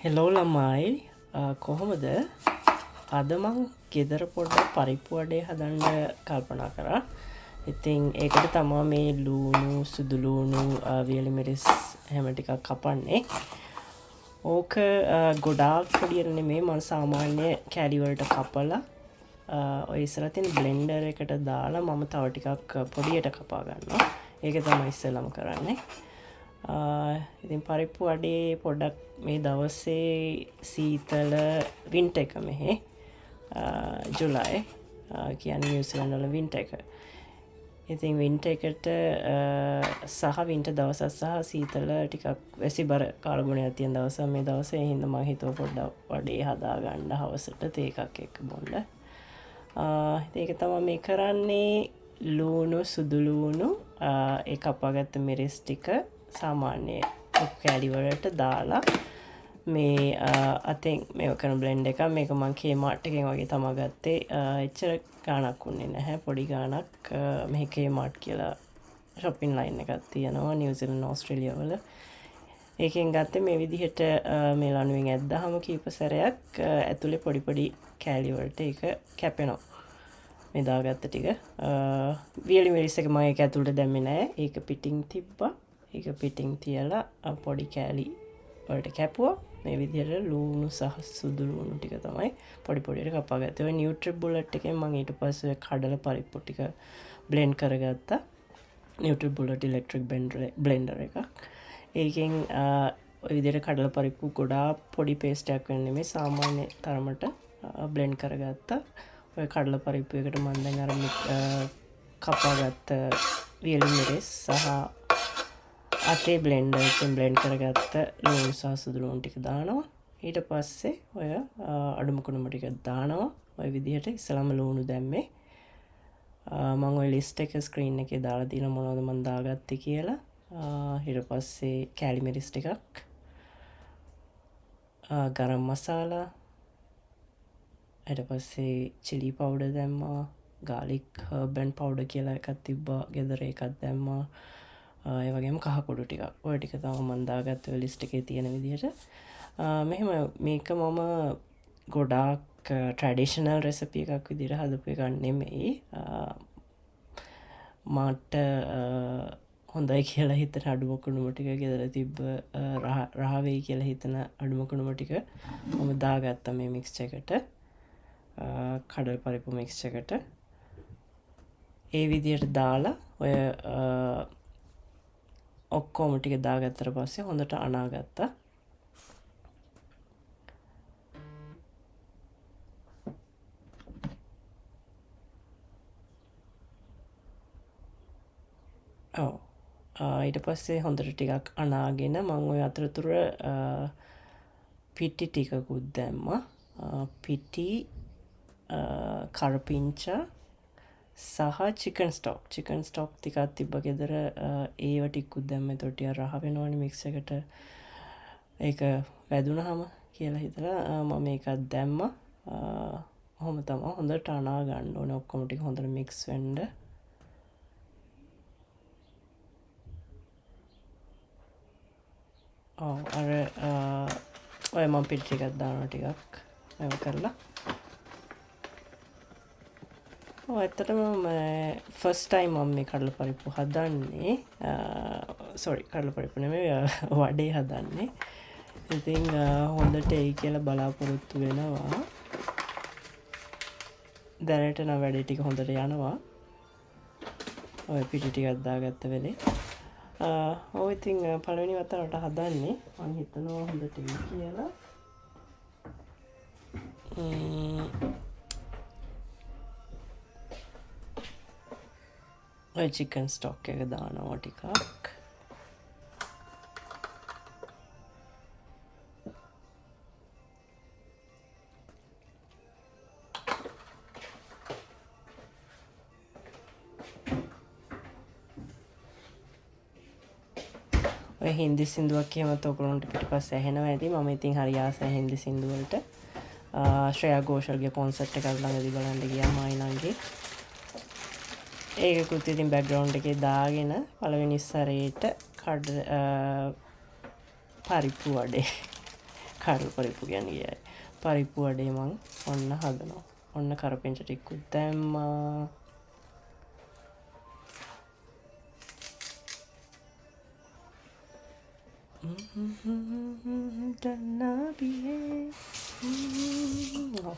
Hello ළමයි කොහොමද අද මං ගෙදර පොඩ්ඩක් පරිප්පු වඩේ හදන්න කල්පනා කරා. ඉතින් ඒකට තමා මේ ලූණු සුදුලූණු වියලි මිරිස් හැම ටිකක් කපන්නේ. ඕක ගොඩාක් පොඩියට නෙමේ මං සාමාන්‍ය කෑලි වලට කපලා ඔය ඉස්සරහ තියෙන බ්ලෙන්ඩර් එකට දාලා මම තව ටිකක් පොඩියට කපා ගන්නවා. ඒක තමයි ඉස්සෙල්ලම කරන්නේ. ඉතින් පරිප්පු වඩේ පොඩ්ඩක් මේ දවස්සේ සීතල වින්ටර් එක මෙහේ ජුලයි කියන්නේ නිව්සීලන්ත වල වින්ටර් එක. ඉතින් වින්ටර් එකට සහ වින්ටර් දවසක් සහ සීතල ටිකක් වැසිබර කාලගුණයක් තියෙන දවස් මේ දවසේ හින්දා මම හිතුවා පොඩ්ඩක් වඩේ හදා ගන්න හවසට තේ එකක් එක්ක බොන්න. ඒක තමයි මේ කරන්නේ. ලූණු සුදු ලූණු ඒ කපාගත්ත මිරිස් ටික සාමාන්‍ය කෑලි වලට දාලා මේ අතින් මේක කරන බ්ලෙන්ඩ් එක මේක මං කේමාර්ට් එකෙන් වගේ තමයි ගත්තේ. එච්චර ගාණක් උන්නේ නැහැ, පොඩි ගාණක්. මෙහි කේමාර්ට් කියලා shopping line එකක් තියෙනවා නිව්සීලන්ත ඕස්ට්‍රේලියාව වල. ඒකෙන් ගත්තේ මේ විදිහට මේ ලණුවෙන් ඇද්දාම කීප සැරයක් ඇතුලේ පොඩි පොඩි කෑලි වලට ඒක කැපෙනවා. මේ දාගත්ත ටික වියලි මිරිස් එක මම ඒක ඇතුලට දැම්මේ නැහැ. ඒක පිටින් තිබ්බා. ඒක පිටින් තියලා පොඩි කෑලි වලට කැපුවා. මේ විදිහට ලූණු සහ සුදු ලූණු ටික තමයි පොඩි පොඩියට කපාගත්තේ. ඔය නියුට්‍රිබුලට් එකෙන් මම ඊට පස්සේ කඩලා පරිප්පු ටික බ්ලෙන්ඩ් කරගත්තා. නියුට්‍රිබුලට් ඉලෙක්ට්‍රික් බ්ලෙන්ඩර් එකක්. ඒකෙන් ඔය විදිහට කඩලා පරිප්පු ගොඩාක් පොඩි පේස්ට් එකක් වෙන්නේ නෙමෙයි, සාමාන්‍ය තරමට බ්ලෙන්ඩ් කරගත්තා. ඔය කඩලා පරිප්පු එකට මම දැන් අර කපාගත්ත වියලි මිරිස් සහ අතේ බ්ලෙන්ඩර් එකෙන් බ්ලෙන්ඩ් කරගත්ත ලූණු සහ සුදු ලූණු ටික දානවා. ඊට පස්සේ ඔය අඩුම කුණුම ටික දානවා. ඔය විදිහට ඉස්සලම ලූණු දැම්මේ. මම ඔය ලිස්ට් එක ස්ක්‍රීන් එකේ දාලා දීලා මොනවද මම දාගත්තේ කියලා. ඊට පස්සේ කෑලි මිරිස් ටිකක්, ගරම් මසාලා, ඊට පස්සේ චිලි පවුඩර් දැම්මා, ගාලික් හර්බ් ඇන්ඩ් පවුඩර් කියලා එකක් තිබ්බා ගෙදර, ඒකක් දැම්මා. ඒ වගේම කහ කුඩු ටිකක්. ඔය ටික තමයි මම දාගත්තේ ඔය ලිස්ට් එකේ තියෙන විදිහට. මෙහෙම මේක මම ගොඩාක් ට්‍රැඩිෂනල් රෙසිපි එකක් විදිහට හදපු එකක් නෙමෙයි. මට හොඳයි කියලා හිතන අඩුම කුණුම ටික ගෙදර තිබ්බ රහ වෙයි කියලා හිතන අඩුම කුණුම ටික මම දාගත්තා මේ මික්ස්චර් එකට. කඩල පරිප්පු මික්ස්චර් එකට. ඒ විදිහට දාලා ඔය ඔක්කොම ටික දාගත්තට පස්සේ හොඳට අනාගත්තා. ඊට පස්සේ හොඳට ටිකක් අනාගෙන මම ඔය අතරතුර පිටි ටිකකුත් දැම්මා. පිටි, කරපිංචා සහ චිකන් ස්ටොක් ටිකක් තිබ්බ ගෙදර. ඒව ටිකකුත් දැම්ම. එතකොට ටික රහ වෙනවනේ මික්ස් එකට. ඒක වැදුනහම කියලා හිතලා මම මේකත් දැම්මා. ඔහොම තමයි හොඳට අනා ගන්න ඕනේ. ඔක්කොම ටික හොඳට මික්ස් වෙන්න. අර ඔය මම පිටි ටිකක් දානවා ටිකක් මේව කරලා. ඇත්තටම ෆස්ට් ටයිම් මම මේ කඩල පරිප්පු හදන්නේ. කඩල පරිප්පු නෙමෙයි වඩේ හදන්නේ. ඉතින් හොඳට එයි කියලා බලාපොරොත්තු වෙනවා. දැනට නම් වැඩේ ටික හොඳට යනවා. ඔය පිටි ටිකක් දාගත්ත වෙලේ. ඔය ඉතින් පළවෙනි වතාවට හදන්නේ. මම හිතනවා හොඳට එයි කියලා. ඔය චිකන් ස්ටොක් එක දානවා ටිකක්. ඔය හින්දි සින්දුවක් එහෙමත් ඔයගොල්ලන්ට පිටිපස්සේ ඇහෙනවා ඇති. මම ඉතින් හරි ආසයි හින්දි සින්දු වලට. ශ්‍රේයා ඝෝෂල්ගේ කොන්සර්ට් එකක් ළඟදී බලන්න ගියා මායිනන්ගේ. ඒකකුත් ඉතින් බෑග්ග්‍රවුන්ඩ් එකේ දාගෙන පළවෙනි සැරේට පරිප්පු වඩේ කඩල පරිප්පු කියන්නේ කියයි. පරිප්පු වඩේ මං ඔන්න හදනවා. ඔන්න කරපිංච ටිකකුත් දැම්මා.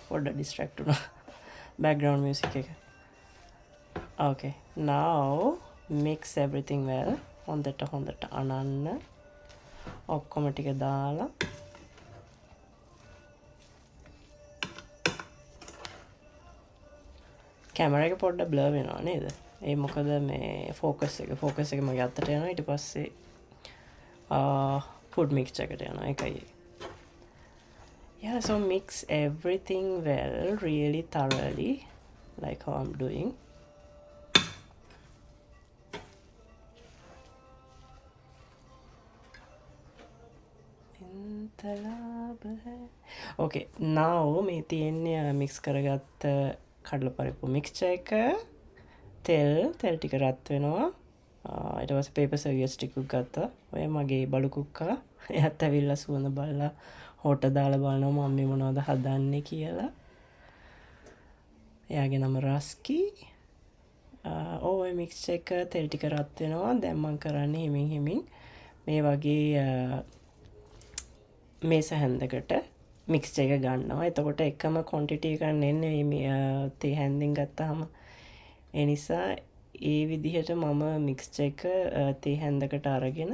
පොඩ්ඩක් ඩිස්ට්‍රැක්ට් වුණා. background music එක. Okay, now mix everything well. හොඳට අනන්න. ඔක්කොම ටික දාලා කැමරා එක පොඩ්ඩක් බ්ලර් වෙනවා නේද? ඒ මොකද මේ ෆෝකස් එක මගේ අතට යනවා. ඊට පස්සේ food mix එකට යනවා. ඒකයි. Yeah, so mix everything well, really thoroughly, like how I'm doing. Okay, now මේ තියෙන්නේ mix කරගත්ත කඩල පරිප්පු mixture එක. තෙල් ටික රත් වෙනවා. ඊට පස්සේ paper serviette ටිකක් ගත්තා. ඔය මගේ බලු කුක්කා. එයාත් ඇවිල්ලා සුවඳ බලලා හොට දාලා බලනවා මම්මි මොනවද හදන්නේ කියලා. එයාගේ නම රස්කි. ඔය mixture එක තෙල් ටික රත් වෙනවා. දැන් මම කරන්නේ හිමින් මේ වගේ මේස හැන්දකට mixture එක ගන්නවා. එතකොට එකම quantity එකක් නෙන්නේ මේ තේ හැන්දෙන් ගත්තාම. ඒ නිසා ඒ විදිහට මම mixture එක තේ හැන්දකට අරගෙන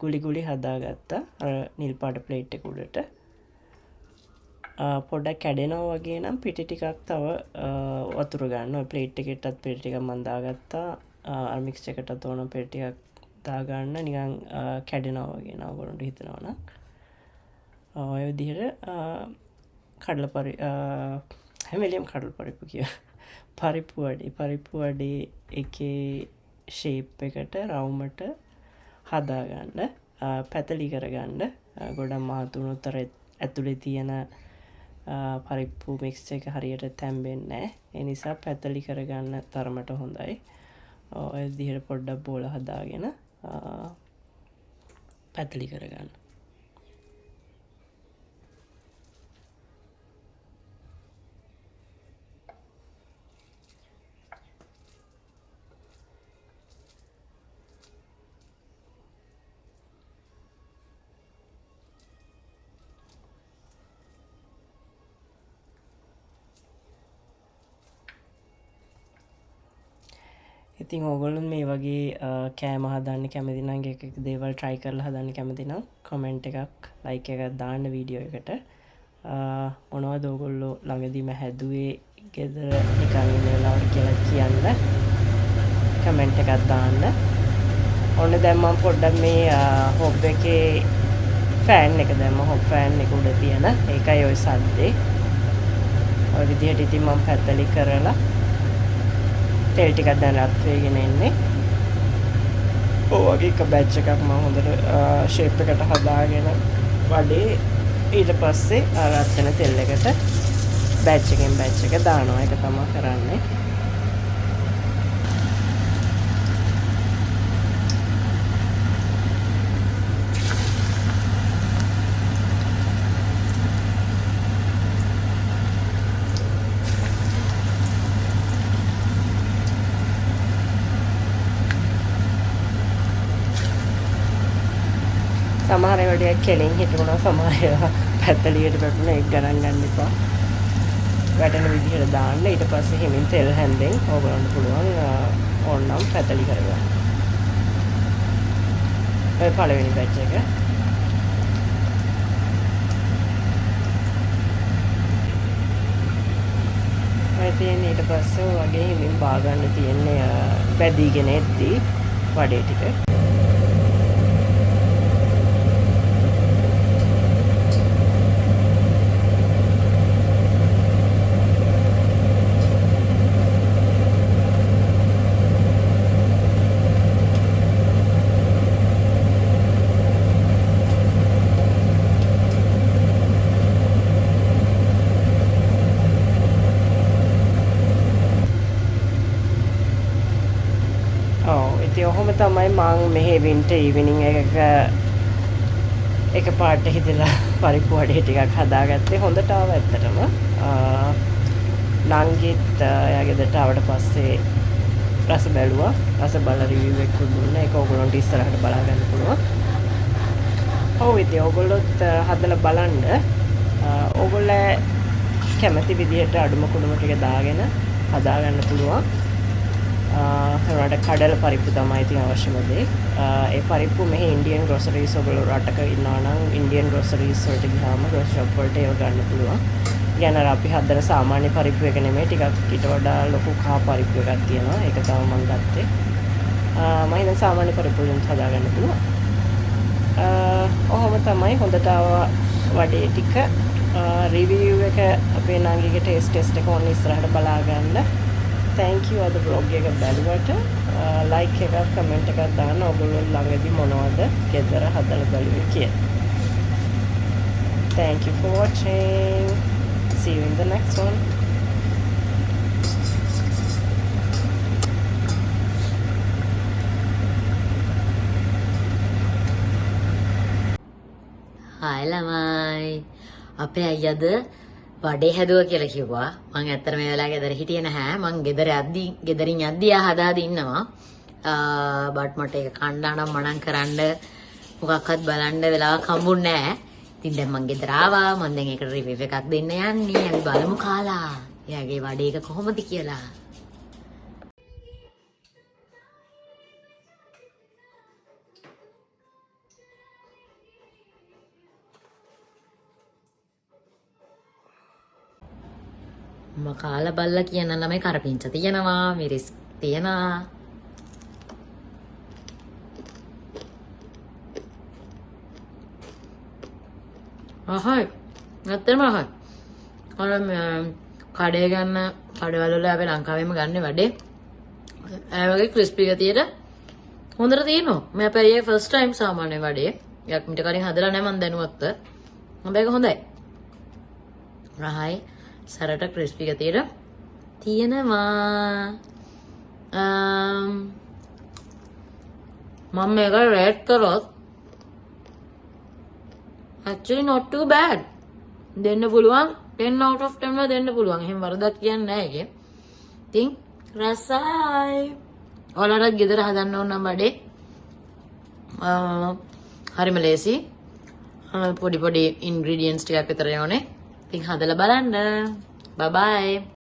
ගුලි හදාගත්තා. අර නිල් පාට ප්ලේට් එක උඩට. පොඩ්ඩක් කැඩෙනවා වගේ නම් පිටි ටිකක් තව වතුර ගන්න. ඔය ප්ලේට් එකකටත් පිටි ටිකක් මම දාගත්තා. අර mixture එකටත් ඕන පිටි ටිකක් දාගන්න නිකන් කැඩෙනවා වගේ නා ඔයගොල්ලන්ට හිතනවා නම්. ඔය විදිහට හැම වෙලෙම කඩල පරිප්පු කිය. පරිප්පු වඩේ එකේ ෂේප් එකට රවුමට හදාගන්න. පැතලි කරගන්න. ගොඩක් මහතුනොත් අර ඇතුලේ තියෙන පරිප්පු මික්ස් එක හරියට තැම්බෙන්නේ නැහැ. ඒ නිසා පැතලි කරගන්න තරමට හොඳයි. ඔය විදිහට පොඩ්ඩක් බෝල හදාගෙන පැතලි කරගන්න. ඉතින් ඕගොල්ලොත් මේ වගේ කෑම හදන්න කැමති නම් එක දේවල් try කරලා හදන්න කැමති නම් comment එකක් like එකක් දාන්න වීඩියෝ එකට. මොනවද ඕගොල්ලෝ ළඟදීම හැදුවේ ගෙදර නිකන් ඉන්න වෙලාවට කියලා කියන්න comment එකක් දාන්න. ඔන්න දැන් මම පොඩ්ඩක් මේ hob එකේ fan එක දැම්ම. hob fan එක උඩ තියෙන ඒකයි ඔය සද්දේ. ඔය විදිහට ඉතින් මම පැත්තලි කරලා තෙල් ටිකක් දැන් රත් වෙගෙන එන්නේ. ඔය වගේ එක බැච් එකක් මම හොඳට ෂේප් එකට හදාගෙන වඩේ ඊට පස්සේ රත් වෙන තෙල් එකට බැච් එකෙන් බැච් එක දානවා. ඒක තමයි කරන්නේ. සමහර ඒවාට කෙලින් හිටුණා. සමහර ඒවා පැත්තලියට වැටුණා. ඒක ගණන් ගන්න එපා. වැටෙන විදිහට දාන්න. ඊට පස්සේ හිමින් තෙල් හැන්දෙන් ඕගොල්ලන්ට පුළුවන් ඕනනම් පැත්තලි කරගන්න. ඔය පළවෙනි බැච් එක. ඔය තියෙන්නේ ඊට පස්සේ වගේ හිමින් බා ගන්න තියෙන්නේ බැදීගෙන එද්දී වඩේ ටික. ඔහොම තමයි මම මෙහි වින්ටර් ඉවිනිං එකක එක පාට හිතලා පරිප්පු වඩේ ටිකක් හදාගත්තේ හොඳට ආව ඇත්තටම. නංගිත් එයා ගෙදරට ආවට පස්සේ රස බැලුවා. රස බලලා රිවිව් එකක් දුන්නා. ඒක ඕගොල්ලන්ට ඉස්සරහට බලා ගන්න පුළුවන්. ඔව් ඉතින් ඕගොල්ලොත් හදලා බලන්න. ඕගොල්ලෝ කැමති විදිහට අඩුම කුඩුම ටික දාගෙන හදා ගන්න පුළුවන්. ඒකට කඩල පරිප්පු තමයි ඉතින් අවශ්‍යම දේ. ඒ පරිප්පු මෙහි ඉන්දියන් ග්‍රොසරීස් ඔයගොල්ලෝ රටක ඉන්නවා නම් ඉන්දියන් ග්‍රොසරීස් වලට ගියාම ග්‍රොසරි ෂොප් වලට ඒව ගන්න පුළුවන්. කියන්නේ අපි හදන සාමාන්‍ය පරිප්පු එක නෙමෙයි ටිකක් ඊට වඩා ලොකු කහ පරිප්පු එකක් තියෙනවා. ඒක තමයි මම ගත්තේ. මම හිතන සාමාන්‍ය පරිප්පු වලින් හදා ගන්න පුළුවන්. ඔහොම තමයි හොඳට වඩේ ටික රිවිව් එක අපේ නංගිගේ ටෙස්ට් එක ඕන ඉස්සරහට බලා ගන්න. thank you අද vlog එක බැලුවට like එකක් comment එකක් දාන්න ඔයගොල්ලෝ ළඟදී මොනවද ගෙදර හදලා බලුවේ කියලා. thank you for watching. see you in the next one. Hi ළමයි. අපේ අයියාද වඩේ හැදුවා කියලා කිව්වා. මම ඇත්තට මේ වෙලාවේ ගෙදර හිටියේ නැහැ. මම ගෙදරින් යද්දී හදාදී ඉන්නවා. බට් මට ඒක කණ්ඩා නම් මනම් කරන්න මොකක්වත් බලන්න වෙලාවක් හම්බුන්නේ නැහැ. ඉතින් දැන් මම ගෙදර ආවා. මම දැන් ඒකට රිවිව් එකක් දෙන්න යන්නේ. අපි බලමු කාලා. එයාගේ වඩේ එක කොහොමද කියලා. කාලා බල්ලා කියන ළමයි කරපිංච තියෙනවා, මිරිස් තියෙනවා. අහයි. නැත්තරම අහයි. අර කඩේ ගන්න කඩවල වල අපි ලංකාවෙම ගන්න වැඩේ. ඒ වගේ ක්‍රිස්පි ගතියට හොඳට තියෙනවා. මම අපේ ෆස්ට් ටයිම් සාමාන්‍ය වැඩේ. යක් මිට කලින් හදලා නැහැ මම දැනුවත්. මේක හොඳයි. රහයි. සරට ක්‍රිස්පි ගතියට තියෙනවා. මම මේක රේට් කරොත් actually not too bad. දෙන්න පුළුවන් 10 out of 10 දෙන්න පුළුවන්. එහෙම වරදක් කියන්නේ නැහැ ඒකේ. ඉතින් රසයි. ඔයාලට ගෙදර හදන්න ඕන නම් බඩේ හරිම ලේසි. පොඩි ඉන්ග්‍රීඩියන්ට්ස් ටිකක් විතර යෝනේ. ඉතින් හදලා බලන්න. Bye bye.